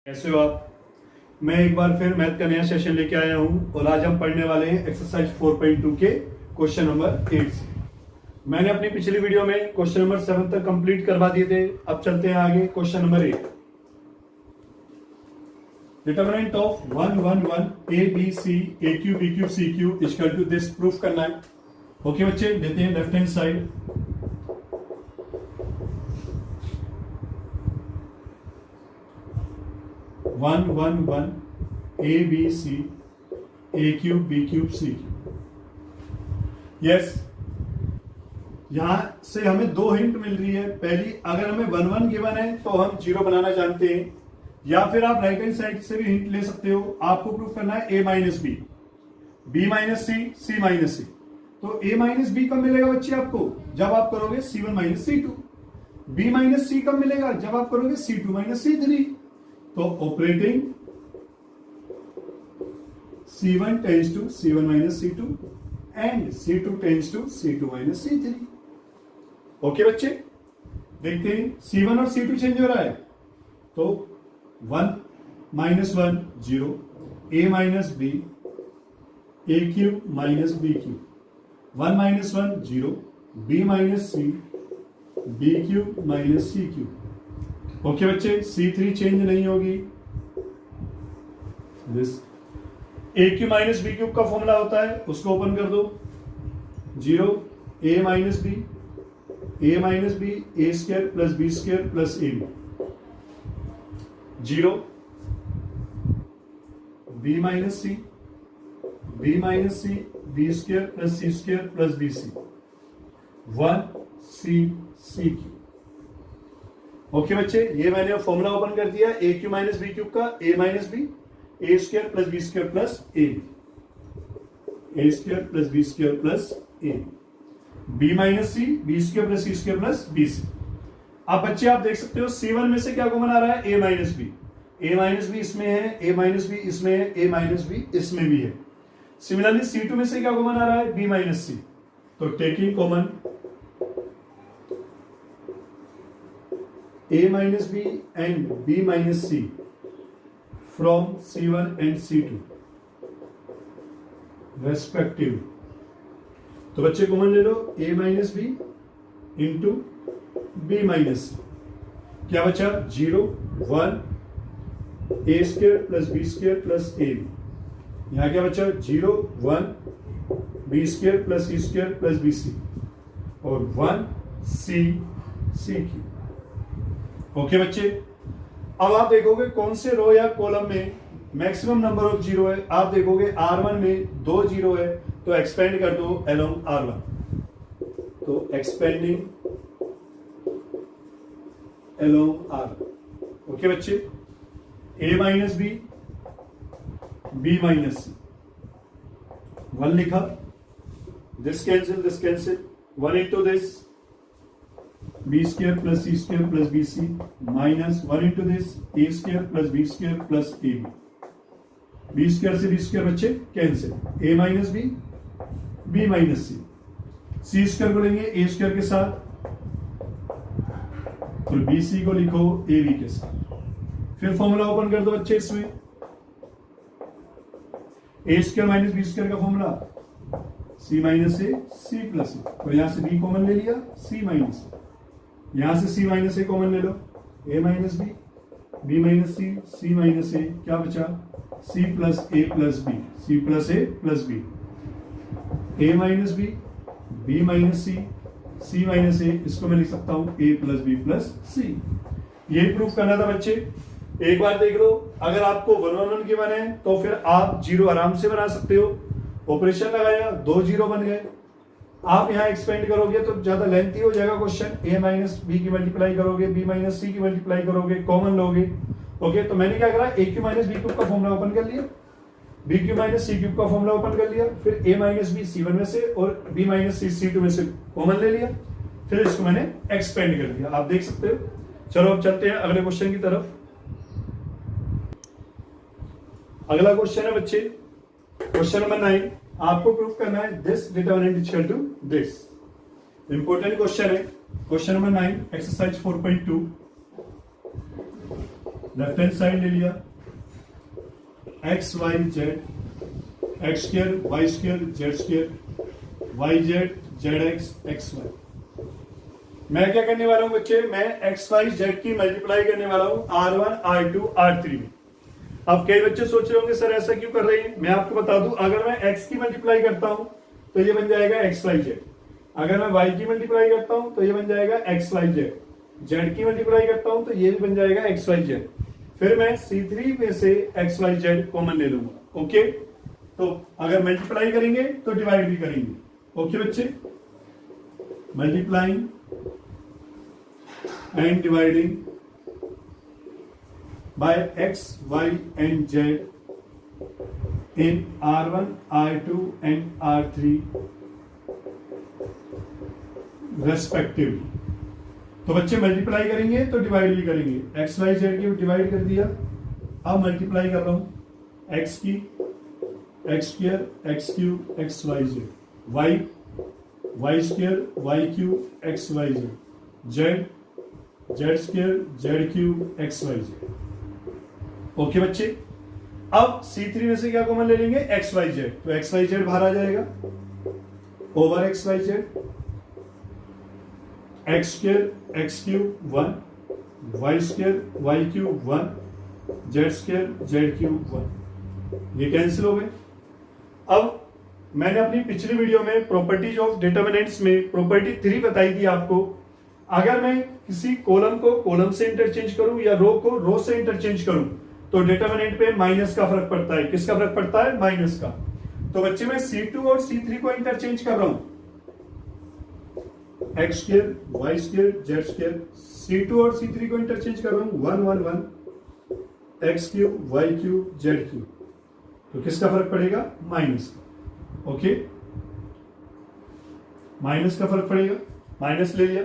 कैसे हो आप। मैं एक बार फिर मैथ का नया सेशन लेके आया हूं और आज हम पढ़ने वाले हैं एक्सरसाइज 4.2 के क्वेश्चन नंबर 8 से। मैंने अपनी पिछली वीडियो में क्वेश्चन नंबर 7 तक कंप्लीट करवा दिए थे। अब चलते हैं आगे question number 8। Determinant of 1 1 1 A B C a cube b cube c cube equal to this proof करना है। ओके बच्चे, देते हैं left hand side. 1 1 1 A B C a cube b cube c cube. Yes, यहां से हमें दो hint मिल रही है। पहली, अगर हमें 1 1 गिवन है तो हम जीरो बनाना जानते हैं, या फिर आप राइट हैंड साइड से भी हिंट ले सकते हो। आपको प्रूफ करना है ए minus B, b minus c, c minus सी। तो ए माइनस बी कब मिलेगा बच्चे आपको? जब आप करोगे C1 minus C2। B minus सी कब मिलेगा? जब आप करोगे C2 माइनस C3। तो operating C1 tends to C1 minus C2 and C2 tends to C2 minus C3। Okay बच्चे, देखते हैं C1 और C2 चेंज हो रहा है तो 1 minus 1 0, a minus b, a cube minus b cube, 1 minus 1 0, b minus c, b cube minus c cube. Okay बच्चे, C3 change नहीं होगी। This a cube minus b cube का फॉर्मूला होता है, उसको ओपन कर दो। 0 a minus b, a minus b A square plus B square plus a b. 0 b minus c, b minus c b square plus C square plus b c. 1 c c cube. Okay बच्चे, ये मैंने formula open कर दिया a cube minus b cube का। A minus b A square plus B square plus a b, A square plus B square plus a b minus c, b square plus C square plus b c. अब बच्चे आप देख सकते हो C1 में से क्या कॉमन आ रहा है? ए माइनस बी। ए माइनस बी इसमें है, ए माइनस बी इसमें है, ए माइनस बी इसमें भी है। सिमिलरली C2 में से क्या कॉमन आ रहा है? बी माइनस सी। तो taking common a minus b and b minus c from C1 and C2 respectively। तो बच्चे कॉमन ले लो a minus b into b minus c। क्या बचा? 0 1 a square plus b square plus a b। यहां क्या बचा? 0 1 b square plus c square plus b c और 1 c c क्यूब। ओके बच्चे, अब आप देखोगे कौन से रो या कॉलम में मैक्सिमम नंबर ऑफ जीरो है। आप देखोगे R1 में 2 जीरो है, तो एक्सपेंड कर दो अलोंग R1। तो एक्सपेंडिंग अलोंग R1। ओके बच्चे, a minus B, b minus c, 1 लिखा, this cancel 1 into this b square plus C square plus b c minus 1 into this A square plus B square plus a B. B square से b square बच्चे cancel, a minus b minus c square को लेंगे ए square के साथ, फिर B C को लिखो A B के साथ। फिर फॉर्मूला ओपन कर दो बच्चे इसमें, ए स्क्वायर माइनस बी स्क्वायर का फॉर्मूला सी माइनस ए सी प्लस ए, और यहां से बी कॉमन ले लिया, सी माइनस ए। यहां से c माइनस ए कॉमन ले लो, a minus B, b minus c, c minus a, क्या बचा? c plus a plus b, c plus a plus b, a minus b minus c, c minus a. इसको मैं लिख सकता हूं a plus B plus c. यही proof करना था बच्चे। एक बार देख लो, अगर आपको 1 1 1 गिवन है तो फिर आप जीरो आराम से बना सकते हो। ऑपरेशन लगाया, 2 जीरो बन गए। आप यहां एक्सपेंड करोगे तो ज्यादा लेंथी हो जाएगा क्वेश्चन। a माइनस बी की मल्टीप्लाई करोगे, b माइनस सी की मल्टीप्लाई करोगे, कॉमन लोगे। ओके, तो मैंने क्या करा, a cube minus b cube का फॉर्मूला ओपन कर लिया, b cube minus c cube का फॉर्मूला ओपन कर लिया, फिर a माइनस बी C1 में से और b माइनस सी C2 में से कॉमन ले लिया, फिर इसको मैंने एक्सपेंड कर दिया। आप देख सकते हो। चलो अब चलते हैं अगले क्वेश्चन की तरफ। अगला क्वेश्चन है बच्चे क्वेश्चन नंबर 9। आपको प्रूफ करना है this determinant equal to this. Important question है। Question number 9 exercise 4.2। Left hand side ले लिया, x y z x square y square z square y z z x x y. मैं क्या करने वाला हूं बच्चे, मैं एक्स वाई जेड की मल्टीप्लाई करने वाला हूं R1 R2 R3 में। अब कई बच्चे सोच रहे होंगे सर ऐसा क्यों कर रहे हैं, मैं आपको बता दूं, अगर मैं एक्स की मल्टीप्लाई करता हूं तो ये बन जाएगा एक्स वाई जेड, अगर मैं वाई की मल्टीप्लाई करता हूं तो ये बन जाएगा एक्स वाई जेड, जेड की मल्टीप्लाई करता हूं तो ये भी बन जाएगा एक्स वाई जेड। फिर मैं C3 में से एक्स वाई जेड कॉमन ले लूंगा। ओके, तो अगर मल्टीप्लाई करेंगे तो डिवाइड भी करेंगे। ओके बच्चे, multiplying and dividing by x, y and z in R1, R2 and R3 respectively। तो बच्चे मल्टीप्लाई करेंगे तो डिवाइड भी करेंगे, एक्स वाई जेड की डिवाइड कर दिया, अब मल्टीप्लाई कर रहा हूं एक्स की x square x cube x y z, y y square y cube x y z, z z square z cube x y z. Okay बच्चे, अब C3 में से क्या कॉमन ले लेंगे, एक्स वाई जेड, तो एक्स वाई जेड बाहर आ जाएगा over x y z, x square x cube 1 Y square y cube 1 z square z cube 1, ये कैंसिल हो गए। अब मैंने अपनी पिछली वीडियो में प्रॉपर्टीज ऑफ डिटरमिनेंट्स में प्रॉपर्टी 3 बताई थी आपको, अगर मैं किसी कॉलम को कॉलम से इंटरचेंज करूं या रो को रो से इंटरचेंज करूं तो डिटरमिनेंट पे माइनस का फर्क पड़ता है। किसका फर्क पड़ता है, माइनस का। तो बच्चे मैं C2 और C3 को इंटरचेंज कर रहा हूं, x square y square z square, C2 और C3 को इंटरचेंज कर रहा हूं 1 1 1 x cube y cube z cube, तो किसका फर्क पड़ेगा, माइनस का। ओके, माइनस का फर्क पड़ेगा, माइनस ले लिया।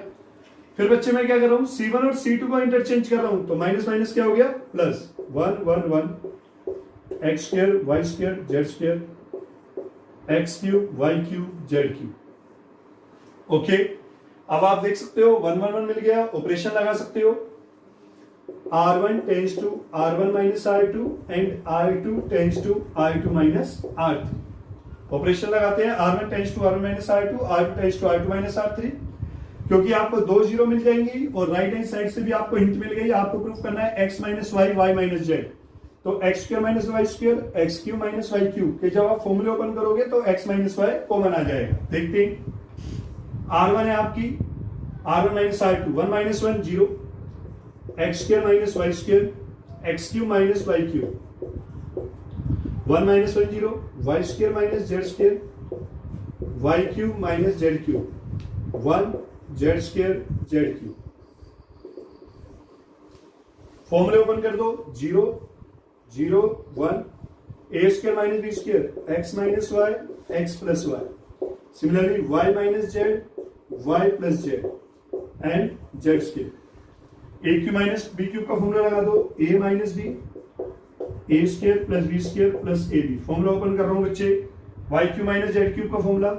फिर बच्चे मैं क्या कर रहा हूं, C1 और C2 को इंटरचेंज कर रहा हूं, तो माइनस माइनस क्या हो गया, plus 1 1 1 x square y square z square x cube y cube z cube. Okay, अब आप देख सकते हो 1 1 1 मिल गया, ऑपरेशन लगा सकते हो, R1 tends to R1 minus R2 and R2 tends to R2 minus R3। Operation लगाते हैं, R1 tends to R1 minus R2, R2 tends to R2 minus R3, क्योंकि आपको 2 जीरो मिल जाएंगी और राइट हैंड साइड से भी आपको हिंट मिल गई, आपको प्रूफ करना है x minus y y minus z, तो x square minus y square x cube minus y cube के जब आप फॉर्मूले ओपन करोगे तो x माइनस वाई कॉमन आ जाएगा। देखते हैं, R1 है आपकी R1 minus R2 1 minus 1 zero, x square minus y square x cube minus y cube 1 minus 1 zero, y square minus z square y cube minus z cube 1 z square z cube. फॉर्मूले open कर दो, 0 0 1 a square minus b square x minus y x plus y, similarly y minus z y plus z and z square. A cube minus b cube का formula लगा दो, a minus b a square plus b square plus a b. Formula open कर रहा हूं बच्चे, y cube minus z cube का formula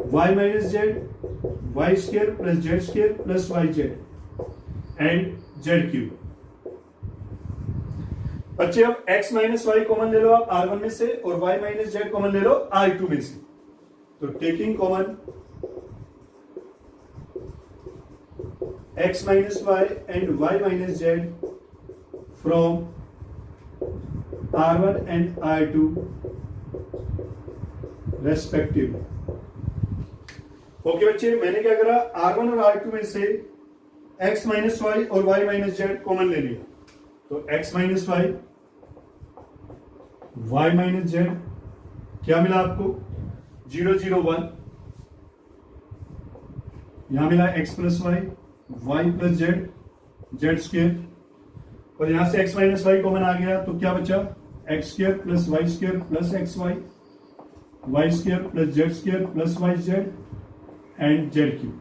y minus z y square plus z square plus y z and z cube. बच्चे अब x minus y common ले लो आप R1 में से और y माइनस जेड कॉमन ले लो R2 में से, तो taking common x minus y and y minus z from R1 and R2 respectively. Okay बच्चे, मैंने क्या करा, R1 और R2 में से x माइनस वाई और y माइनस जेड कॉमन ले लिया, तो x minus y y minus z क्या मिला आपको, 0 0 1, यहां मिला x plus y y plus z z square, और यहां से x माइनस वाई कॉमन आ गया, तो क्या बचा, x square plus y square plus x y square plus z square plus y z and z cube.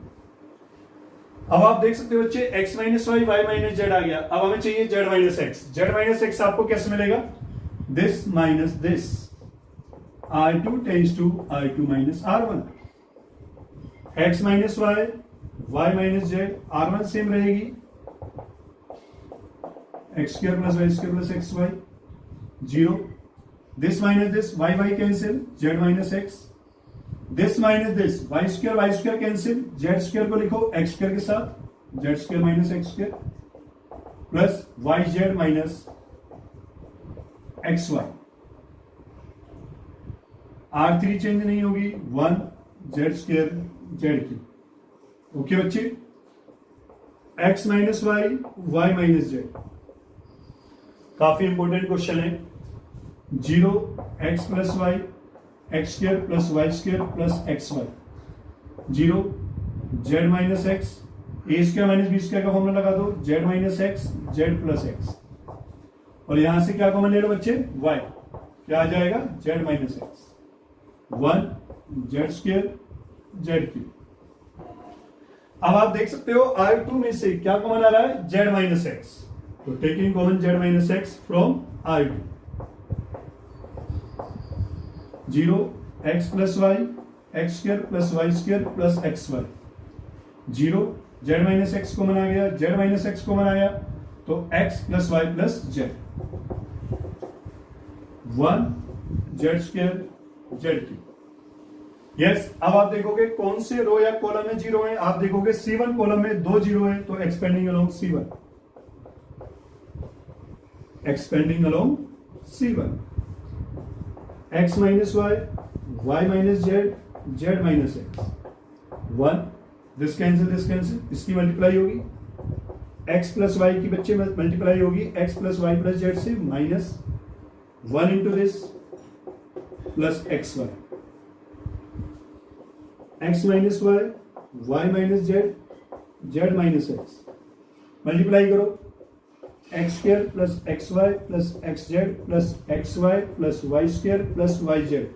अब आप देख सकते हो बच्चे, x minus y y minus z आ गया, अब हमें चाहिए z minus x. z minus x आपको कैसे मिलेगा, this minus this, R2 tends to R2 minus R1, x minus y y minus z, R1 same रहेगी x square plus y square plus x y, zero, this minus this, y y cancel, z minus x, this minus this, y square cancel, z square को लिखो x square के साथ, z square minus x square plus y z minus x y, R3 change नहीं होगी, 1 z square z की, okay बच्चे, x minus y, y minus z, काफी important question है, 0 x plus y, x square plus y square plus x y, 0 z minus x, a square minus B square का formula लगा दो, z minus x, z plus x, और यहां से क्या common ले लो बच्चे, y, क्या आ जाएगा, Z minus x, 1 z square z की। अब आप देख सकते हो R2 में से क्या कॉमन आ रहा है, जेड माइनस एक्स, तो taking common z minus x from R2, 0 x plus y, x square plus y square plus x y, 0 z minus x common आ गया, जेड माइनस एक्स कॉमन आया, तो x plus Y plus z, 1 z square z की। Yes, अब आप देखोगे कौन से रो या कॉलम में जीरो है, आप देखोगे C1 कॉलम में 2 जीरो है, तो expanding along C1, expanding along C1, x minus y, y minus z, z minus x, 1 this cancel, इसकी मल्टीप्लाई होगी, x प्लस वाई की बच्चे मल्टीप्लाई होगी x plus Y plus z से, minus 1 into this plus x y, x minus y, y minus z, z minus x, multiply करो, x square plus x y plus x z plus x y plus y square plus y z,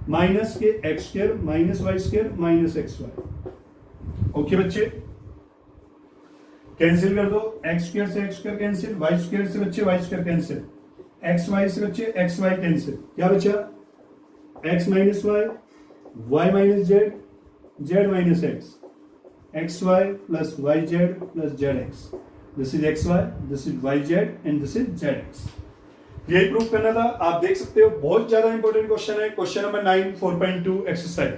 minus के x square minus y square minus x y, okay बच्चे, cancel कर दो, x square से x square cancel, y square से बच्चे y square cancel, x y से बच्चे x y cancel, क्या बचा, x minus y, y minus z, z minus x, x y plus y z plus z x, this is x y, this is y z and this is z x. यही proof करना था, आप देख सकते हो बहुत ज्यादा important question है, क्वेश्चन नंबर 9 4.2 एक्सरसाइज।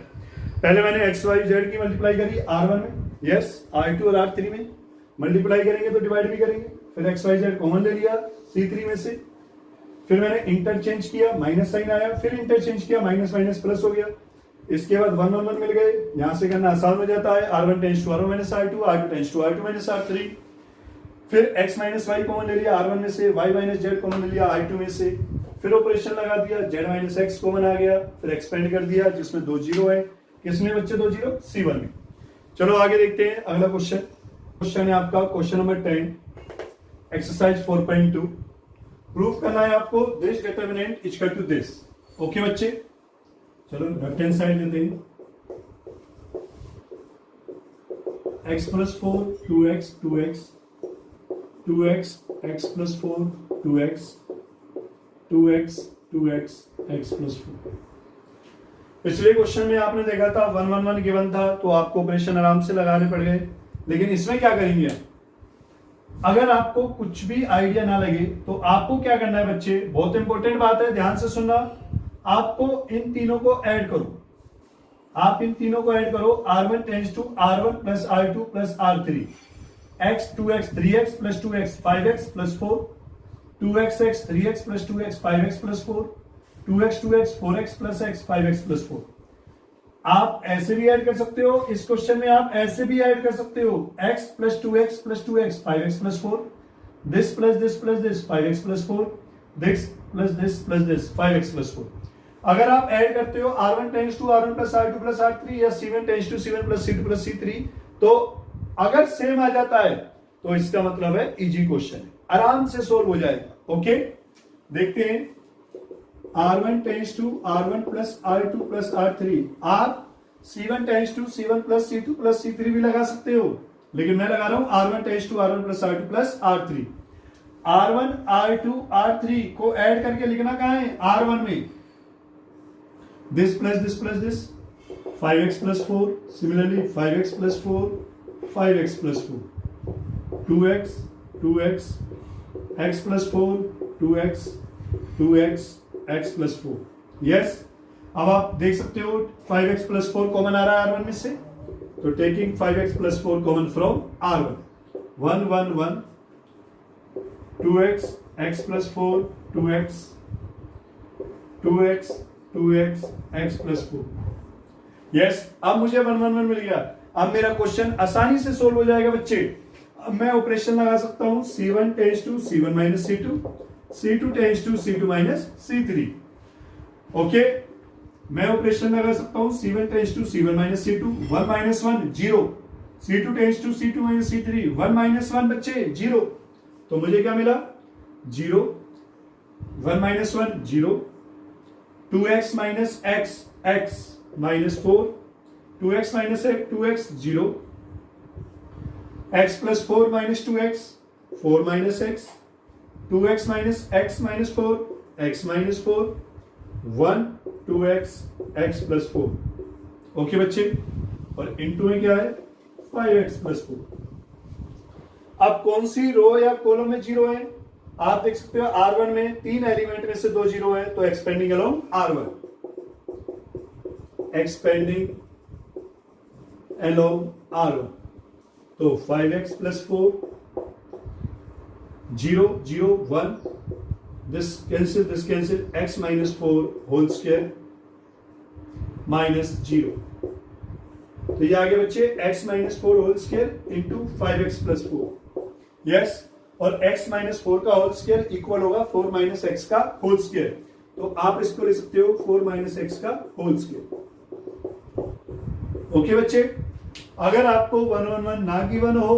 पहले मैंने एक्स वाई जेड की मल्टीप्लाई करी R1 में, यस, R2 और R3 में मल्टीप्लाई करेंगे तो डिवाइड भी करेंगे, फिर एक्स वाई जेड कॉमन ले लिया C3 में से, फिर मैंने इंटरचेंज किया, माइनस साइन आया, फिर इंटरचेंज किया, माइनस माइनस प्लस हो गया, इसके बाद 1 1 1 मिल गए, यहां से करना आसान हो जाता है, R1 tends to R1 minus R2, R2 tends to R2 minus R3, फिर x माइनस वाई कॉमन ले लिया R1 में से, y माइनस जेड कॉमन ले लिया I2 में से, फिर ऑपरेशन लगा दिया, z माइनस एक्स कॉमन आ गया, फिर एक्सपेंड कर दिया जिसमें 2 जीरो है, किसमें बच्चे 2 जीरो, C1 में। चलो आगे देखते हैं अगला क्वेश्चन है आपका क्वेश्चन नंबर 10 एक्सरसाइज 4.2, प्रूफ करना है आपको this determinant is equal to this, okay बच्चे, चलो लेफ्ट हैंड साइड लेते हैं, x plus 4 2x 2x 2x x plus 4 2x 2x 2x x plus 4। पिछले क्वेश्चन में आपने देखा था 1 1 1 गिवन था, तो आपको ऑपरेशन आराम से लगाने पड़ गए, लेकिन इसमें क्या करेंगे, अगर आपको कुछ भी आइडिया ना लगे तो आपको क्या करना है बच्चे, बहुत इंपॉर्टेंट बात है, ध्यान से सुनना, आपको इन तीनों को ऐड करो, आप इन तीनों को ऐड करो, R1 tends to R1 plus R2 plus R3, x 2x 3x plus 2x 5x plus 4, 2x x 3x plus 2x 5x plus 4, 2x 2x 4x plus x 5x plus 4। आप ऐसे भी add कर सकते हो, इस question में आप ऐसे भी ऐड कर सकते हो, x plus 2x plus 2x 5x plus 4, this plus this plus this 5x plus 4, this plus this 5x plus 4। अगर आप ऐड करते हो R1 tends to R1 plus R2 plus R3 या C1 tends to C1 plus C2 plus C3, तो अगर same आ जाता है तो इसका मतलब है इजी क्वेश्चन है, आराम से सोल्व हो जाएगा, ओके। देखते हैं R1 tends to R1 plus R2 plus R3, आप C1 tends to C1 plus C2 plus C3 भी लगा सकते हो, लेकिन मैं लगा रहा हूं R1 tends to R1 plus R2 plus R3। R1 R2 R3 को ऐड करके लिखना कहां है, R1 में, this plus this 5x plus 4, similarly 5x plus 4 5x plus 4, 2x x plus 4 2x 2x x plus 4। Yes, अब आप देख सकते हो 5x प्लस 4 कॉमन आ रहा है R1 में से, तो taking 5x plus 4 common from R1, 1 1 1 2x x plus 4 2x 2x 2x x plus 4। Yes, अब मुझे 1 1 1 मिल गया। अब मेरा क्वेश्चन आसानी से सोल्व हो जाएगा बच्चे। अब मैं ऑपरेशन लगा सकता हूं, C1 tends to C1 minus C2, C2 tends to C2 minus C3। Okay, मैं ऑपरेशन लगा सकता हूं C1 tends to C1 minus C2, 1 minus 1 0, C2 tends to C2 minus C3, 1 minus 1 बच्चे 0, तो मुझे क्या मिला 0, 1 minus 1 0, 2x minus x x minus 4, 2x minus x 2x 0, x plus 4 minus 2x 4 minus x, 2x minus x minus 4 x minus 4, 1 2x x plus 4। Okay बच्चे, और into में क्या है 5x प्लस 4। अब कौन सी रो या कॉलम में जीरो है? आप देख सकते हो R1 में 3 एलिमेंट में से 2 जीरो है, तो expanding along R1, expanding along R1, तो 5x plus 4 0 0 1, this cancel x minus 4 whole square minus 0, तो ये आगे बच्चे x minus 4 whole square into 5x plus 4। Yes, और x माइनस 4 का होल स्क्वायर इक्वल होगा 4 माइनस x का होल स्क्वायर, तो आप इसको ले सकते हो 4 माइनस x का होल स्क्वायर। ओके बच्चे, अगर आपको 1 1 1 ना गिवन हो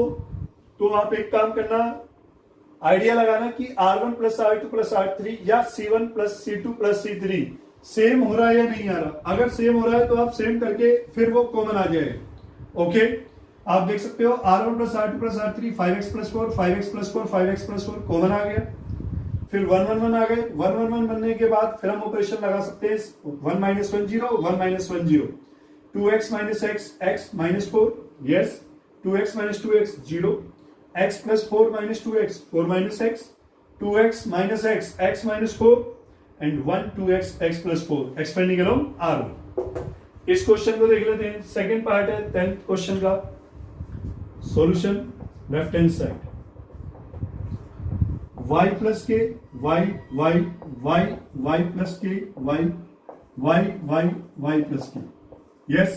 तो आप एक काम करना, आइडिया लगाना कि R1 plus R2 plus R3 या C1 plus C2 plus C3 same हो रहा है या नहीं आ रहा। अगर सेम हो रहा है तो आप सेम करके फिर वो कॉमन आ जाएगा। ओके, आप देख सकते हो R1 plus R2 plus R3 5x plus 4 5x plus 4 5x plus 4 common आ गया, फिर 1 1 1 आ गए। 1 1 1 बनने के बाद फिर हम ऑपरेशन लगा सकते हैं 1 minus 1 0 1 minus 1 0, 2x minus x x minus 4, yes 2x minus 2x 0, x plus 4 minus 2x 4 minus x, 2x minus x x minus 4 and 1 2x x plus 4, expanding along R1। इस क्वेश्चन को देख लेते हैं, second part है 10th question का solution, left hand side y plus के y y y y plus के y y y y plus के। यस,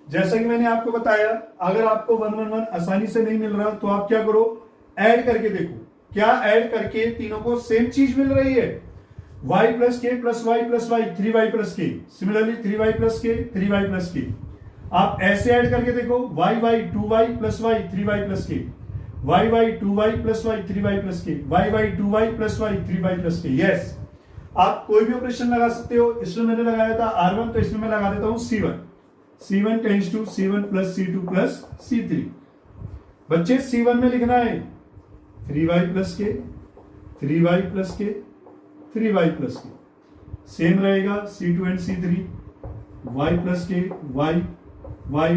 जैसा कि मैंने आपको बताया, अगर आपको 1 1 1 आसानी से नहीं मिल रहा तो आप क्या करो, ऐड करके देखो, क्या ऐड करके तीनों को सेम चीज मिल रही है, y प्लस के plus y plus y 3y plus के, सिमिलरली 3y प्लस के 3y प्लस के। आप ऐसे ऐड करके देखो, y y 2y plus y 3y plus के, y y 2y plus y 3y plus के, y y 2y plus y 3y plus के। यस, आप कोई भी ऑपरेशन लगा सकते हो। इसमें मैंने लगाया था R1, तो इसमें मैं लगा देता हूं C1, C1 tends to C1 plus C2 plus C3। बच्चे C1 में लिखना है 3y प्लस के 3y प्लस के 3y प्लस के, सेम रहेगा C2 and C3, y plus के y y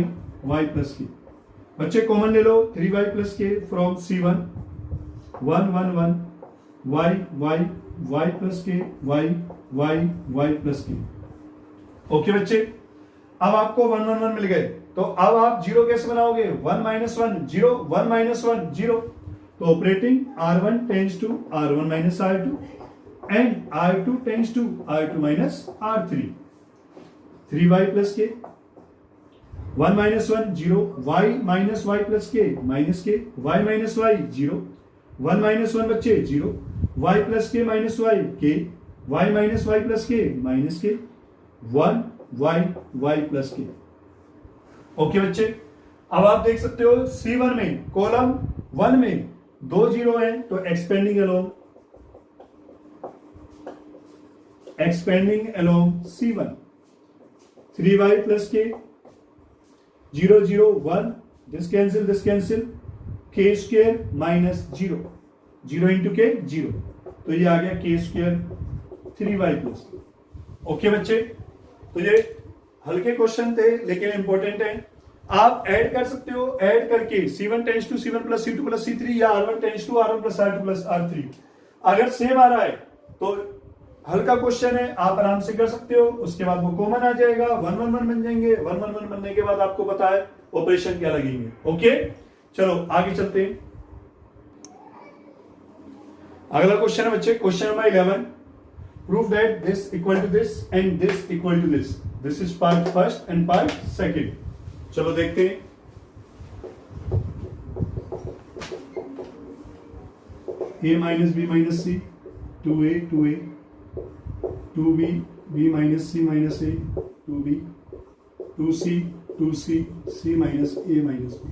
y प्लस के। बच्चे कॉमन ले लो 3y प्लस के from C1, 1 1 1 y y y plus के y y y plus k. Okay बच्चे, अब आपको 1 1 1 मिल गए, तो अब आप जीरो कैसे बनाओगे, 1 माइनस 1 0 1 माइनस 1 0, तो operating R1 tends to R1 minus R2 and R2 tends to R2 minus R3, 3y plus k 1 minus 1 0 y minus y plus k minus k, y minus y 0 1 minus 1 बच्चे 0, y plus k minus y k, y minus y plus k minus k, 1 y y plus k. Okay बच्चे, अब आप देख सकते हो C1 में column 1 में 2 zero है, तो expanding along C1, 3y plus के 0 0 1, this cancel k square minus 0 0 into के 0, तो ये आ गया k square 3y plus. Okay बच्चे, तो ये हल्के क्वेश्चन थे लेकिन इंपॉर्टेंट है। आप ऐड कर सकते हो, ऐड करके C1 tends to C1 plus C2 plus C3 या R1 tends to R1 plus R2 plus R3 अगर सेम आ रहा है तो हल्का क्वेश्चन है, आप आराम से कर सकते हो, उसके बाद वो कॉमन आ जाएगा, 1 1 1 बन जाएंगे, 1 1 1 बनने के बाद आपको पता है ऑपरेशन क्या लगेंगे। ओके, चलो आगे चलते हैं। अगला क्वेश्चन है बच्चे, question number 11, prove that this equal to this and this equal to this. This is part first and part second. चलो देखते हैं। a minus b minus c, 2a 2a, 2b b minus c minus a, 2b, 2c 2c, c minus a minus b।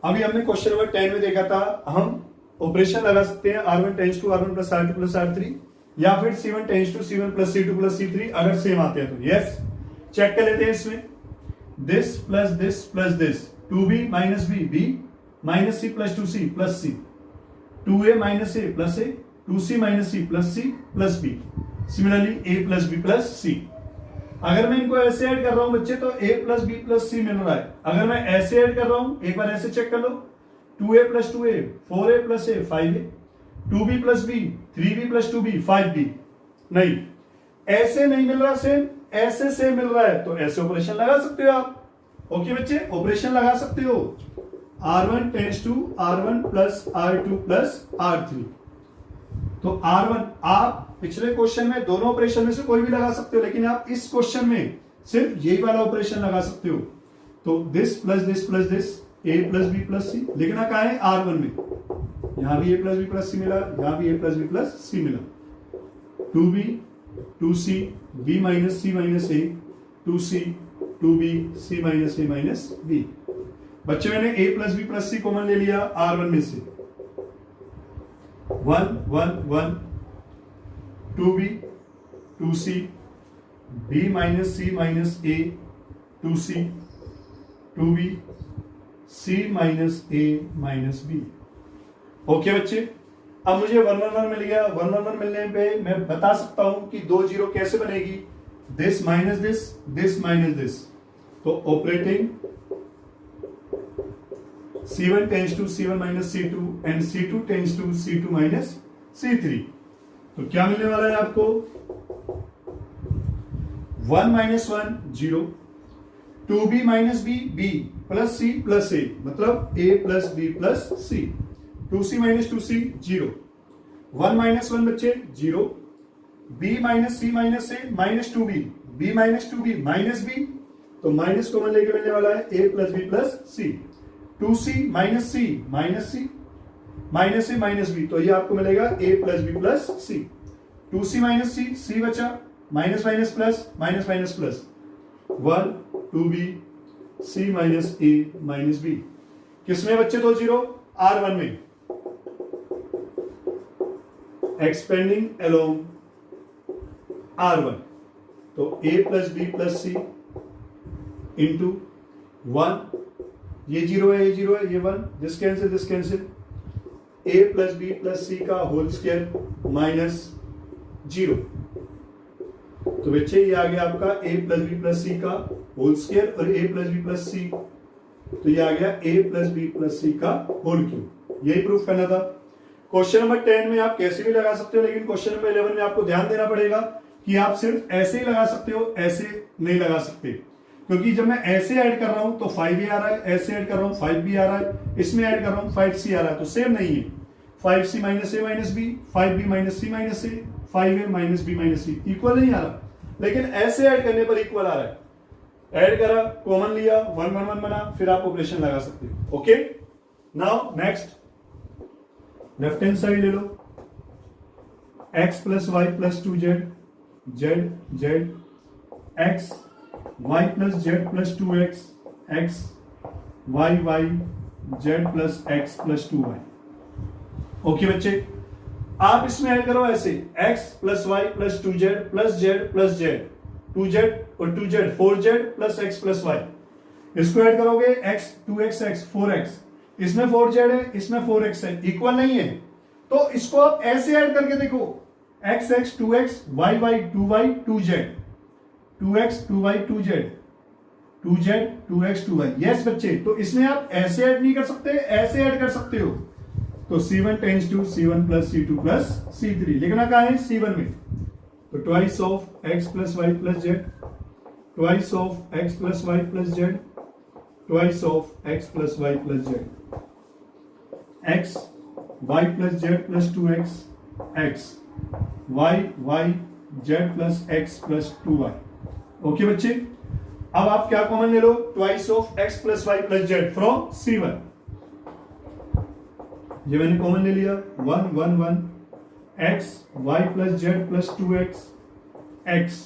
अभी हमने question number 10 में देखा था, हम operation लगा सकते हैं r1 tends to r1 plus r2 plus r3, या फिर c1 tends to c1 plus c2 plus c3 अगर सेम आते हैं तो। यस, चेक कर लेते हैं इसमें। This plus this plus this, 2b minus b, b minus c plus 2c plus c, 2a minus a plus a, 2c minus c plus c plus b, similarly a plus b plus c। अगर मैं इनको ऐसे add कर रहा हूं बच्चे तो a plus b plus c मिल रहा है। अगर मैं ऐसे ऐड कर रहा हूं, एक बार ऐसे चेक कर लो, 2a plus 2a 4a plus a 5a, 2b plus b 3b plus 2b 5b। नहीं, ऐसे नहीं मिल रहा सेम, ऐसे सेम मिल रहा है, तो ऐसे ऑपरेशन लगा सकते हो आप। ओके बच्चे, ऑपरेशन लगा सकते हो। r1 tends to r1 plus r2 plus r3। तो r1 आप पिछले क्वेश्चन में दोनों ऑपरेशन में से कोई भी लगा सकते हो, लेकिन आप इस क्वेश्चन में सिर्फ यही वाला ऑपरेशन लगा सकते हो। तो this plus this plus this, a plus B plus c लिखना कहा है r1 में, यहां भी a plus B plus c मिला, यहां भी a plus B plus c मिला। 2b 2c b minus c minus a, 2c 2b c minus a minus b। बच्चे मैंने a plus B plus c common ले लिया r1 में से, 1 1 1, 2b 2c b minus c minus a, 2c 2b c minus a minus b। Okay बच्चे, अब मुझे 1 1 1 मिल गया। 1 1 1 मिलने पे मैं बता सकता हूं कि 2 0 कैसे बनेगी, this minus this minus this. तो operating c1 tends to c1 minus c2 and c2 tends to c2 minus c3। तो क्या मिलने वाला है आपको, 1 minus 1 0, 2b minus b b plus c plus a, मतलब a plus b plus c, 2c minus 2c 0, 1 minus 1 बच्चे 0, b minus c minus a minus 2b, b minus 2b minus b, तो minus common लेके मिलने वाला है a plus b plus c, 2c minus c minus c minus a minus b, तो ये आपको मिलेगा a plus b plus c, 2c minus c, c बचा, minus minus plus minus minus plus, 1 2b c minus a minus b। किसमें बच्चे 2 0, r1 में। Expanding along r1, तो a plus b plus c into 1, ये 0 है, ये 0 है, ये 1, this cancel, a plus B plus C का होल स्क्वायर माइनस 0। तो बच्चे ये आ गया आपका a plus B plus C का होल स्क्वायर और a प्लस बी प्लस सी, तो ये आ गया a plus B plus C का होल क्यूब। यही प्रूफ करना था। क्वेश्चन नंबर 10 में आप कैसे भी लगा सकते हो, लेकिन क्वेश्चन नंबर 11 में आपको ध्यान देना पड़ेगा कि आप सिर्फ ऐसे ही लगा सकते हो, ऐसे नहीं लगा सकते, क्योंकि जब मैं ऐसे ऐड कर रहा हूं तो 5a आ रहा है, ऐसे ऐड कर रहा हूं 5b आ रहा है, इसमें ऐड कर रहा हूं 5c आ रहा है, तो सेम नहीं है। 5c minus a minus b, 5b minus c minus a, 5a minus b minus c, equal नहीं आ रहा, लेकिन ऐसे ऐड करने पर इक्वल आ रहा है। ऐड करा, कॉमन लिया, 1 1 1 बना, फिर आप ऑपरेशन लगा सकते हो। Okay, now next left hand side ले लो, x plus Y plus 2z, z z, x y plus Z plus 2x, x y y z plus x plus 2y। Okay बच्चे, आप इसमें ऐड करो ऐसे, x plus Y plus 2z plus z plus z, 2z और 2z 4z plus x plus y। इसको add करोगे x 2x 4x, इसमें 4z है, इसमें 4x है, इक्वल नहीं है, तो इसको आप ऐसे ऐड करके देखो, x 2x, y 2y 2z, 2x 2y 2z, 2x 2y। Yes बच्चे, तो इसमें आप ऐसे ऐड नहीं कर सकते, ऐसे ऐड कर सकते हो। तो C1 tends to C1 plus C2 plus C3, लिखना कहाँ है C1 में, तो twice of x plus Y plus Z, twice of x plus Y plus Z, twice of x plus Y plus Z, x y plus Z plus 2x, x y y जेड plus x plus 2y। Okay बच्चे, अब आप क्या common ले लो, twice of x plus Y plus Z from C1, ये मैंने common ले लिया, 1 1 1 x y plus Z plus 2x, x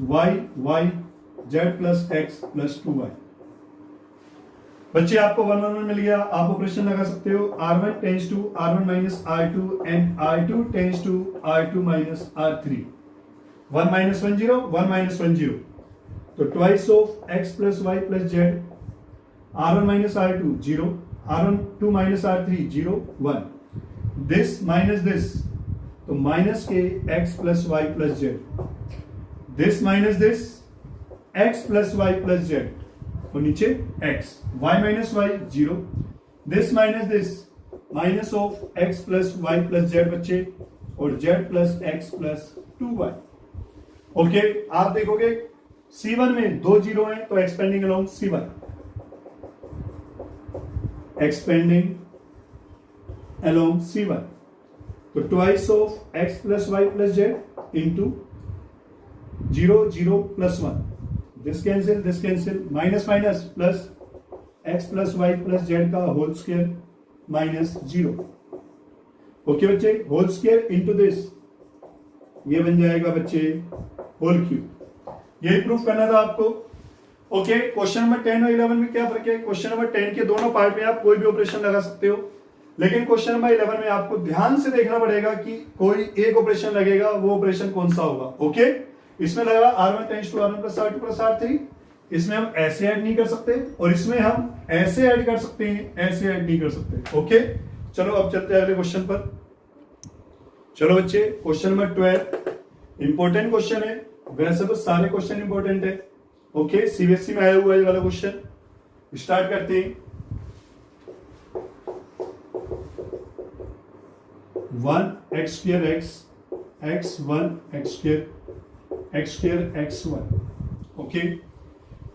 y y जेड प्लस x प्लस 2y। बच्चे आपको 1 1 1 मिल गया, आप ऑपरेशन लगा सकते हो, R1 tends to R1 minus R2 and R2 tends to R2 minus R3, 1 minus 1 0, 1 minus 1 0, तो twice of x plus Y plus z, R1 minus R2 0, R1 2 minus R3 0 1, this minus this, तो minus k x plus Y plus z, this minus this x plus Y plus z, और नीचे x, y minus y 0, this minus this, minus of x plus Y plus z बच्चे, और z plus x plus 2y। Okay, आप देखोगे C1 में 2 zero हैं, तो expanding along C1, expanding along C1, तो twice of x plus Y plus z into 0 0 plus 1, this cancel, minus minus plus x plus Y plus z का whole square minus 0। Okay बच्चे, whole square into this, ये बन जाएगा बच्चे whole cube. यही proof करना था आपको। ओके, क्वेश्चन नंबर 10 और 11 में क्या फर्क है, क्वेश्चन नंबर 10 के दोनों पार्ट में आप कोई भी ऑपरेशन लगा सकते हो, लेकिन क्वेश्चन नंबर 11 में आपको ध्यान से देखना पड़ेगा कि कोई एक ऑपरेशन लगेगा, वो ऑपरेशन कौन सा होगा। ओके, इसमें लगा R1 tends to R1 plus R2 plus R3, इसमें हम ऐसे ऐड नहीं कर सकते, और इसमें हम ऐसे ऐड कर सकते हैं, ऐसे ऐड नहीं कर सकते। ओके, चलो अब चलते हैं अगले क्वेश्चन पर। चलो बच्चे, क्वेश्चन नंबर 12 इंपॉर्टेंट क्वेश्चन है, वैसे तो सारे क्वेश्चन इंपॉर्टेंट है। ओके, सीबीएसई में आया हुआ है वाला क्वेश्चन, स्टार्ट करते हैं। 1 x square x 1 x square x 1। Okay,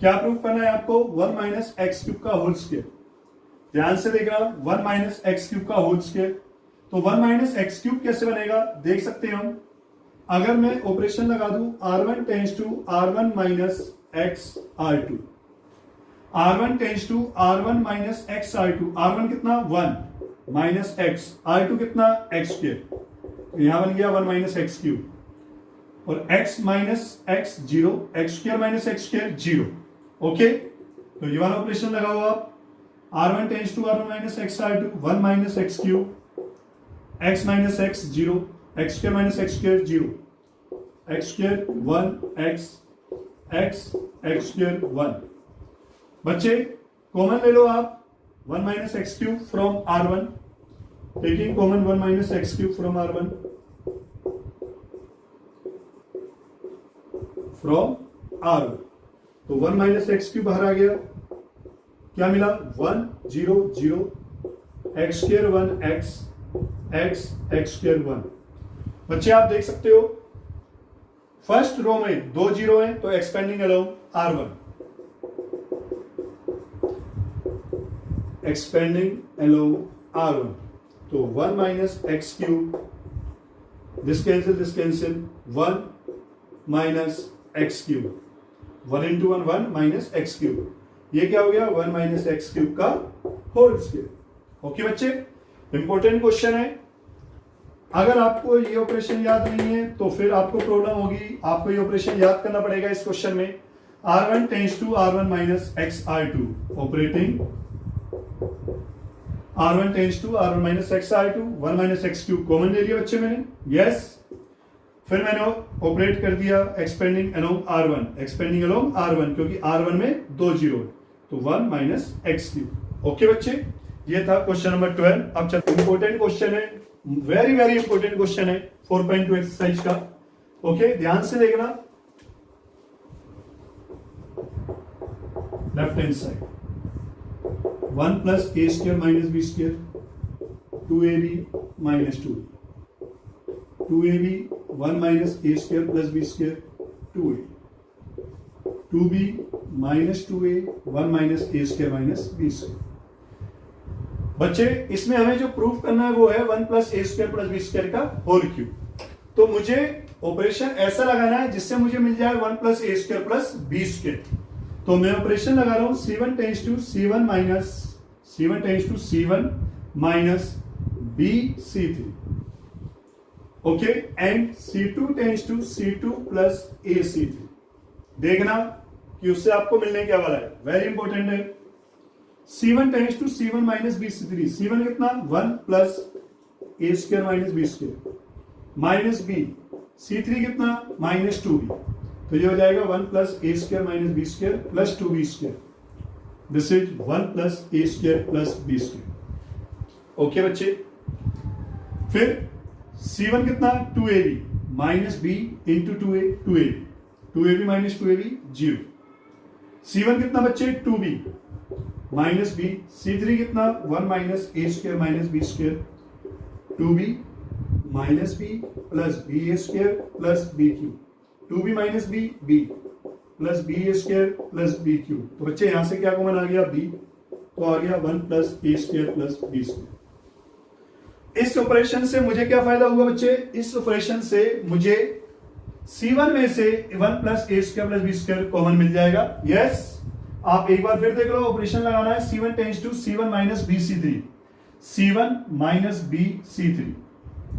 क्या प्रूफ करना है आपको, 1 माइनस एक्स क्यूब का होल स्क्वायर। ध्यान से देखना, 1 माइनस एक्स क्यूब का होल स्क्वायर, तो 1 माइनस एक्स क्यूब कैसे बनेगा देख सकते हैं हम। अगर मैं ऑपरेशन लगा दूं R1 tends to R1 minus x R2, R1 tends to R1 minus x R2, R1 कितना 1 माइनस एक्स, R2 कितना x स्क्वायर, यहां बन गया 1 माइनस एक्स क्यूब, और x minus x 0, x square minus x square 0। Okay, तो ये वाला operation लगाओ आप, R1 tends to R1 minus x R2, 1 minus x cube, x minus x 0, x square minus x square 0, x square 1 x x square 1। बच्चे common ले लो आप, 1 minus x cube from R1, taking common 1 minus x cube from R1 from R1, तो 1 minus x cube बाहर आ गया, क्या मिला 1 0 0, x square 1 x x square 1। बच्चे आप देख सकते हो फर्स्ट रो में 2 जीरो हैं, तो expanding along R1, expanding along R1, तो 1 minus x cube, this cancel 1 minus x cube, 1 into 1 1 minus x cube, ये क्या हो गया 1 माइनस एक्स क्यूब का होल स्क्वायर। ओके बच्चे, इंपॉर्टेंट क्वेश्चन है। अगर आपको ये ऑपरेशन याद नहीं है तो फिर आपको प्रॉब्लम होगी, आपको ये ऑपरेशन याद करना पड़ेगा इस क्वेश्चन में। R1 tends to R1 minus x R2, operating R1 tends to R1 minus x R2, 1 minus x cube common ले लिया बच्चे मैंने, यस। फिर मैंने ऑपरेट कर दिया expanding along R1, expanding along R1, क्योंकि R1 में 2 जीरो, तो 1 माइनस एक्स क्यूब। ओके बच्चे, ये था क्वेश्चन नंबर 12। अब चलते, इंपॉर्टेंट क्वेश्चन है, वेरी वेरी इंपॉर्टेंट क्वेश्चन है 4.2 एक्सरसाइज का। ओके, ध्यान से देखना, left hand side 1 plus A square minus B square, 2ab minus 2, 2ab 1 minus A square plus B square 2a, 2b minus 2a 1 minus A square minus B square. बच्चे इसमें हमें जो proof करना है वो है 1 प्लस ए स्क्वायर प्लस बी स्क्वायर का whole cube. तो मुझे ऑपरेशन ऐसा लगाना है जिससे मुझे मिल जाए 1 प्लस ए स्क्वायर प्लस बी स्क्वायर। तो मैं ऑपरेशन लगा रहा हूं C1 tends to C1 minus B C3, okay, and C2 tends to C2 plus A C3। देखना कि उससे आपको मिलने क्या वाला है, वेरी इंपॉर्टेंट है। C1 tends to C1 minus B C3, C1 कितना 1 प्लस ए square minus B square minus B C3 कितना माइनस 2b, तो ये हो जाएगा 1 plus A square minus B square plus 2b square. This is 1 plus A square plus B square. Okay बच्चे, फिर C1 कितना 2ab minus b into 2ab minus 2ab 0। C1 कितना बच्चे 2b माइनस b, C3 कितना 1 minus A square minus B square 2b minus B plus B A square plus B cube, 2b minus B B plus B A square plus B cube. तो बच्चे यहां से क्या common आ गया b, तो आ गया 1 प्लस ए स्क्वायर प्लस बी स्क्वायर। इस ऑपरेशन से मुझे क्या फायदा हुआ बच्चे, इस ऑपरेशन से मुझे C1 में से 1 प्लस ए square plus B square common मिल जाएगा। यस, आप एक बार फिर देख लो, ऑपरेशन लगाना है C1 tends to C1 minus B C3, C1 minus B C3।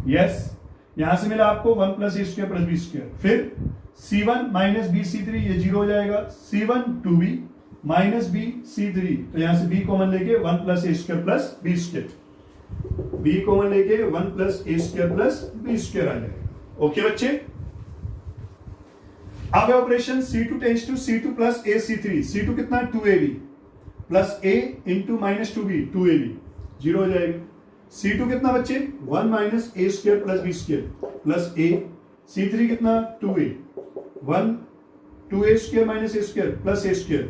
Yes, यहां से मिला आपको 1 प्लस ए स्क्वायर प्लस बी स्क्वायर, फिर C1 माइनस बी C3, ये 0 हो जाएगा। C1 2b minus B C3, तो यहां से b कॉमन लेके 1 प्लस ए square plus B square, b common लेके 1 प्लस ए स्क्वायर प्लस बी स्क्वायर आ जाएगा। ओके बच्चे, अब operation C2 tends to C2 plus A C3, C2 कितना 2ab plus a into minus 2b 2ab 0 हो जाएगा। C2 कितना बच्चे 1 minus A square plus B square plus a, C3 कितना 2a 1 2a square minus A square plus A square,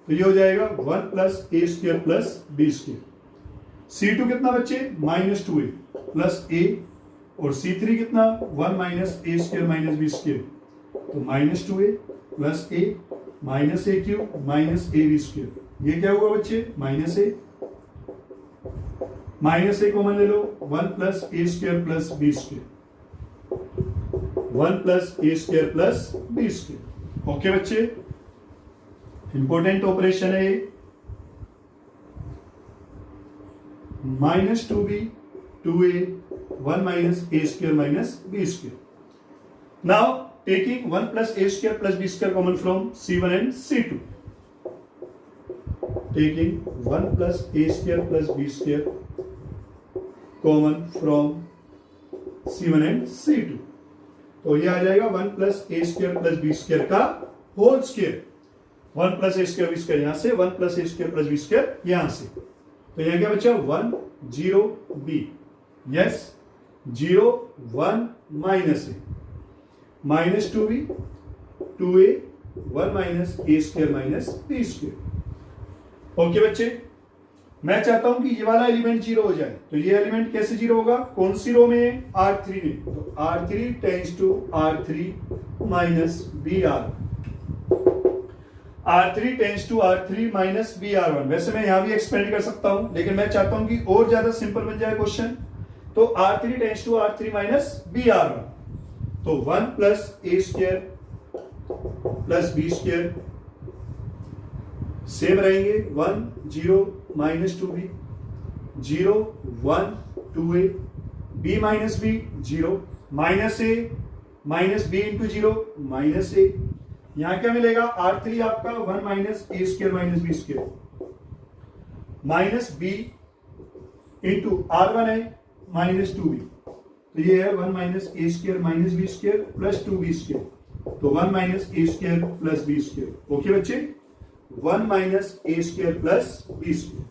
तो ये हो जाएगा 1 प्लस ए square plus B square. C2 कितना बच्चे माइनस 2a प्लस a, और C3 कितना 1 minus A square minus B square, तो minus 2a plus a minus A cube minus A B square. ये क्या हुआ बच्चे माइनस ए कॉमन ले लो, 1 प्लस ए square plus B square, 1 plus ए square plus B square. Okay बच्चे, important operation है ये। Minus 2b 2a 1 minus A square minus B square. Now taking 1 plus a square plus b square common from C1 and C2. Taking 1 plus a square plus b square common from C1 and C2. तो ये आ जाएगा 1 plus a square plus b square का whole square, 1 plus a square b square यहां से, 1 plus a square plus b square यहां से, तो यहां क्या बचा 1 0 b। Yes, 0 1 minus A minus 2b 2a 1 minus A square minus B square. Okay बच्चे, मैं चाहता हूं कि ये वाला एलिमेंट 0 हो जाए, तो ये एलिमेंट कैसे 0 होगा, कौन सी रो में, R3 में, तो R3 tends to R3 minus BR, R3 tends to R3 minus BR1। वैसे मैं यहां भी एक्सपेंड कर सकता हूं, लेकिन मैं चाहता हूं कि और ज्यादा सिंपल बन जाए क्वेश्चन, तो R3 tends to R3 minus BR1, तो 1 प्लस ए square plus B square same रहेंगे, 1 0 minus 2b 0 1 2a b minus B 0 minus A minus B into 0 minus A. यहां क्या मिलेगा, R3 आपका 1 minus A square minus B square minus B into R1 है minus 2b, तो ये है 1 minus A square minus B square plus 2b square, तो 1 minus A square plus B square. Okay बच्चे, 1 minus A square plus B square.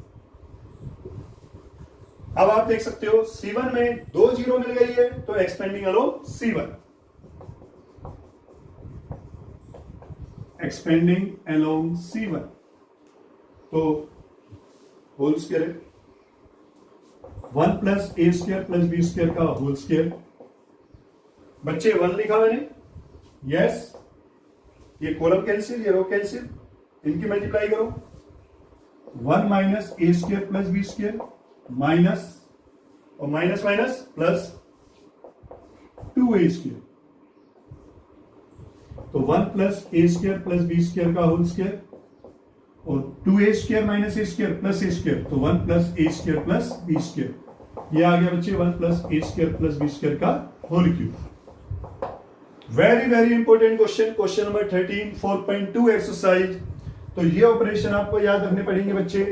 अब आप देख सकते हो C1 में 2 0 मिल गई है, तो expanding along C1, expanding along C1, तो होल स्क्वायर है 1 प्लस ए स्क्वायर प्लस बी स्क्वायर का होल स्क्वायर। बच्चे 1 लिखा मैंने, यस। ये कॉलम कैंसिल, ये रो कैंसिल, इनकी मल्टीप्लाई करो। 1 minus A square plus B square minus और minus minus plus 2a square. तो 1 प्लस ए स्क्वायर प्लस बी स्क्वायर का होल स्क्वायर और 2a square minus A square plus A square, तो 1 plus ए square plus B square. ये आ गया बच्चे 1 plus ए square plus B square का whole cube. Very very important question, question number 13 4.2 exercise. तो ये ऑपरेशन आपको याद रखने पड़ेंगे बच्चे,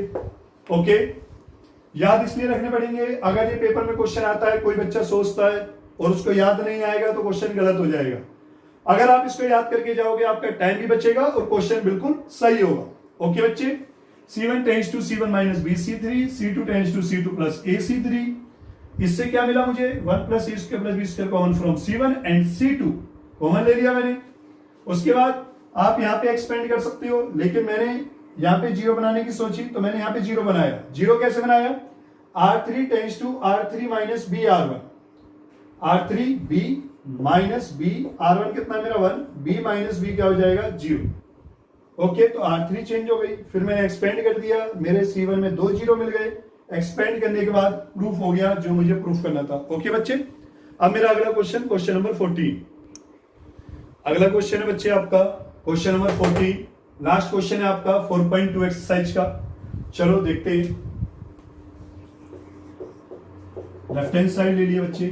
ओके। याद इसलिए रखने पड़ेंगे, अगर ये पेपर में क्वेश्चन आता है, कोई बच्चा सोचता है और उसको याद नहीं आएगा तो क्वेश्चन गलत हो जाएगा। अगर आप इसको याद करके जाओगे, आपका टाइम भी बचेगा और क्वेश्चन बिल्कुल सही होगा। ओके बच्चे, C1 tends to C1 minus BC3, C2 tends to C2 plus AC3। इससे क्या मिला मुझे, 1 plus A square plus B square common from C1 and C2 common ले लिया मैंने। उसके बाद आप यहां पे एक्सपेंड कर सकते हो, लेकिन मैंने यहां पे जीरो बनाने की सोची तो मैंने यहां पे जीरो बनाया। जीरो कैसे बनाया, R3 tends to R3 minus b R1, R3 B minus b R1 कितना मेरा 1, B माइनस बी क्या हो जाएगा 0। ओके, तो R3 चेंज हो गई, फिर मैंने एक्सपेंड कर दिया, मेरे C1 में 2 जीरो मिल गए। एक्सपेंड करने के बाद प्रूफ हो गया जो मुझे प्रूफ करना था। ओके बच्चे, अब मेरा अगला क्वेश्चन, क्वेश्चन नंबर 14। अगला क्वेश्चन है बच्चे आपका क्वेश्चन नंबर 14, लास्ट क्वेश्चन है आपका 4.2 एक्सरसाइज का। चलो देखते हैं। लेफ्ट हैंड साइड ले लिया बच्चे,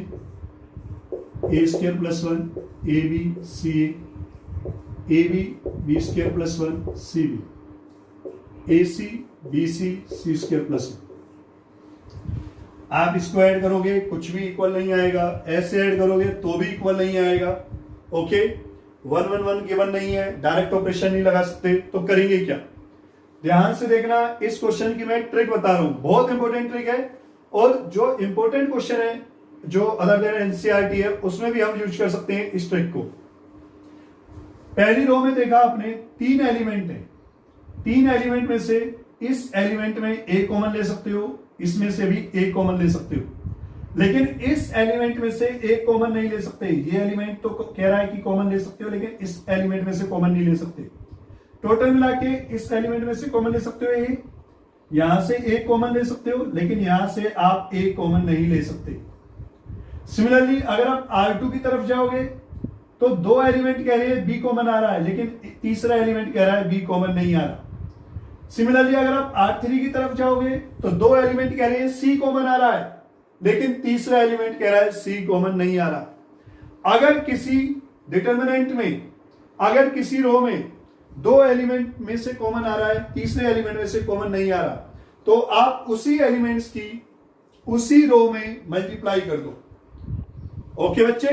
A square plus 1 A B C A B B square plus 1 C B A C B C square plus 1। आप इसको ऐड करोगे कुछ भी इक्वल नहीं आएगा, ऐसे ऐड करोगे तो भी इक्वल नहीं आएगा। ओके, 1 1 1 गिवन नहीं है, डायरेक्ट ऑपरेशन नहीं लगा सकते, तो करेंगे क्या। ध्यान से देखना, इस क्वेश्चन की मैं ट्रिक बता रहा हूं, बहुत इंपॉर्टेंट ट्रिक है। और जो इंपॉर्टेंट क्वेश्चन है जो अदर देन एनसीईआरटी है, उसमें भी हम यूज कर सकते हैं इस ट्रिक को। पहली रो में देखा आपने 3 एलिमेंट है, 3 एलिमेंट में से इस एलिमेंट में ए कॉमन ले सकते हो, इसमें से भी ए कॉमन ले सकते हो, लेकिन इस एलिमेंट में से एक कॉमन नहीं ले सकते। ये एलिमेंट तो कह रहा है कि कॉमन ले सकते हो, लेकिन इस एलिमेंट में से कॉमन नहीं ले सकते। टोटल मिला के इस एलिमेंट में से कॉमन ले सकते हो ए, यहां से एक कॉमन ले सकते हो, लेकिन यहां से आप एक कॉमन नहीं ले सकते। सिमिलरली अगर आप R2 की तरफ जाओगे तो 2 एलिमेंट कह रहे हैं बी कॉमन आ रहा है, लेकिन तीसरा एलिमेंट कह रहा है बी कॉमन नहीं आ रहा। सिमिलरली अगर आप R3 की तरफ जाओगे तो 2 एलिमेंट कह रहे हैं सी कॉमन आ रहा है, लेकिन तीसरा एलिमेंट कह रहा है सी कॉमन नहीं आ रहा। अगर किसी डिटर्मिनेंट में, अगर किसी रो में 2 एलिमेंट में से कॉमन आ रहा है, तीसरे एलिमेंट में से कॉमन नहीं आ रहा, तो आप उसी एलिमेंट्स की उसी रो में मल्टीप्लाई कर दो। ओके बच्चे,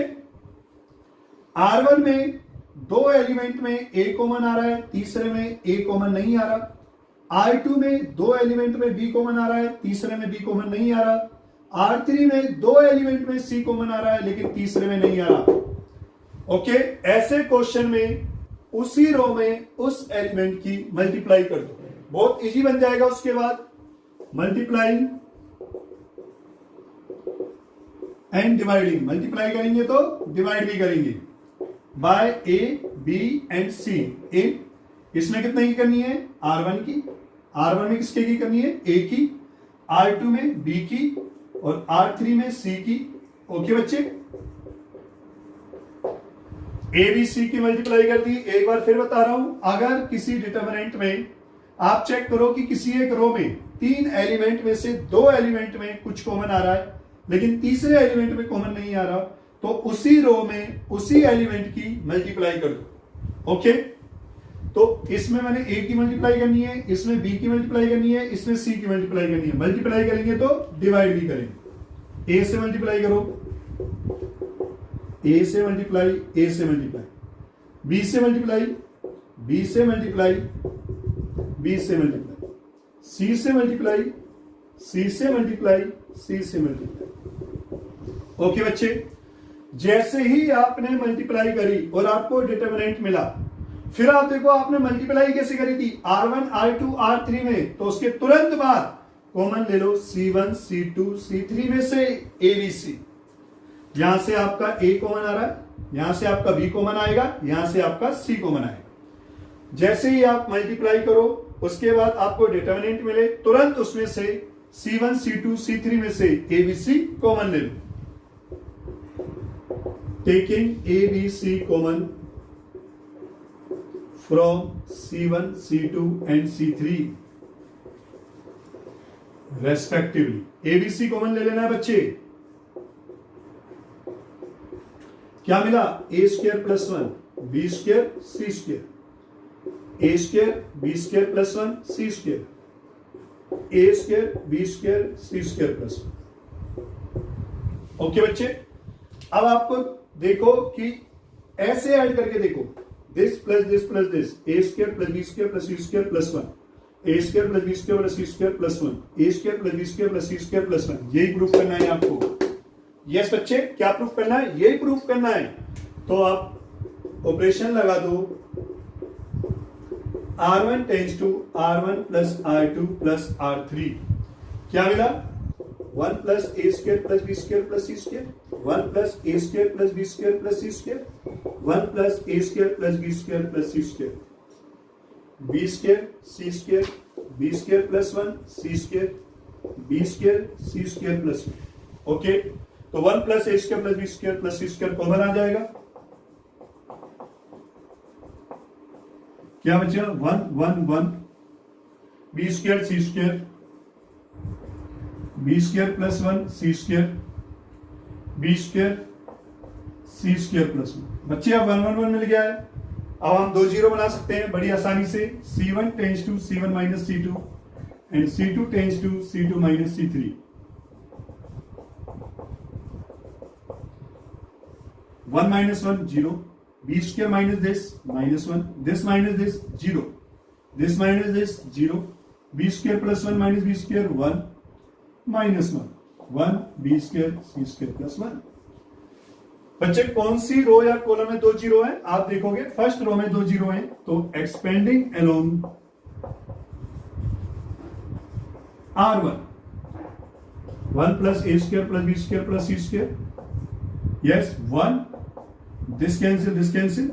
R1 में 2 एलिमेंट में ए कॉमन आ रहा है, तीसरे में ए कॉमन नहीं आ रहा। R2 में 2 एलिमेंट में बी कॉमन आ रहा है, तीसरे में बी कॉमन नहीं आ रहा। R3 में 2 एलिमेंट में सी कॉमन आ रहा है, लेकिन तीसरे में नहीं आ रहा। ओके, ऐसे क्वेश्चन में उसी रो में उस एलिमेंट की मल्टीप्लाई कर दो, बहुत इजी बन जाएगा। उसके बाद मल्टीप्लाइंग एंड डिवाइडिंग, मल्टीप्लाई करेंगे तो डिवाइड भी करेंगे बाय ए बी एंड सी। इसमें कितने की करनी है, R1 की, R1 में किसके की करनी है, ए की, R2 में बी की और R3 में सी की। ओके बच्चे, ए बी सी की मल्टीप्लाई कर दी। एक बार फिर बता रहा हूं, अगर किसी डिटर्मिनेंट में आप चेक करो कि किसी एक रो में 3 एलिमेंट में से 2 एलिमेंट में कुछ कॉमन आ रहा है, लेकिन तीसरे एलिमेंट में कॉमन नहीं आ रहा, तो उसी रो में उसी एलिमेंट की मल्टीप्लाई कर दो। ओके, तो इसमें मैंने ए की मल्टीप्लाई करनी है, इसमें बी की मल्टीप्लाई करनी है, इसमें सी की मल्टीप्लाई करनी है। मल्टीप्लाई करेंगे तो डिवाइड भी करेंगे। ए से मल्टीप्लाई करो, ए से मल्टीप्लाई, ए से मल्टीप्लाई, बी से मल्टीप्लाई, बी से मल्टीप्लाई, बी से मल्टीप्लाई, सी से मल्टीप्लाई, सी से मल्टीप्लाई, सी से मल्टीप्लाई। ओके बच्चे, जैसे ही आपने मल्टीप्लाई करी और आपको डिटर्मिनेंट मिला, फिर आप देखो आपने मल्टीप्लाई कैसे करी थी, R1 R2 R3 में, तो उसके तुरंत बाद कॉमन ले लो C1 C2 C3 में से ABC। यहां से आपका A कॉमन आ रहा है, यहां से आपका B कॉमन आएगा, यहां से आपका C कॉमन आएगा। जैसे ही आप मल्टीप्लाई करो उसके बाद आपको डिटर्मिनेंट मिले, तुरंत उसमें से C1 C2 C3 में से ABC कॉमन ले लो। Taking ABC common from C1 C2 and C3 respectively। ABC common ले लेना है बच्चे। क्या मिला? A square plus 1 B square C square, A square B square plus 1 C square, A square B square C square plus 1। Okay बच्चे, अब आपको देखो कि ऐसे ऐड करके देखो, this plus this plus this, A square plus B square plus C square plus 1, A square plus B square plus C square plus 1, A square plus B square plus C square plus 1। यही proof करना है आपको। Yes बच्चे, क्या proof करना है? यही proof करना है। तो आप ऑपरेशन लगा दो, R1 tends to R1 plus R2 plus R3। क्या मिला? 1 प्लस ए square plus B square plus सी स्क्वायर, 1 प्लस ए square plus B square plus सी स्क्वायर, 1 प्लस ए square plus B square plus सी स्क्वायर, बी स्क्वायर सी square, B square plus 1 C square, B square सी square plus 1। Okay, तो 1 plus ए square plus B square plus सी square common आ जाएगा। क्या बचा? 1 1 1 b square सी square, B square plus 1 C square, B square सी square plus 1। बच्चे अब 1 1 1 मिल गया है। अब हम 2 जीरो बना सकते हैं बड़ी आसानी से। C1 tends to C1 minus C2 and C2 tends to C2 minus C3। 1 minus 1 0, b square minus this minus 1, this minus this 0, this minus this 0, b square plus 1 minus B square 1 minus 1 b square C square plus 1। बच्चे कौन सी रो या column में 2 zero है? आप देखोगे first row में 2 zero है, तो expanding along R1 1 plus A square plus B square plus C square. Yes, 1 this cancel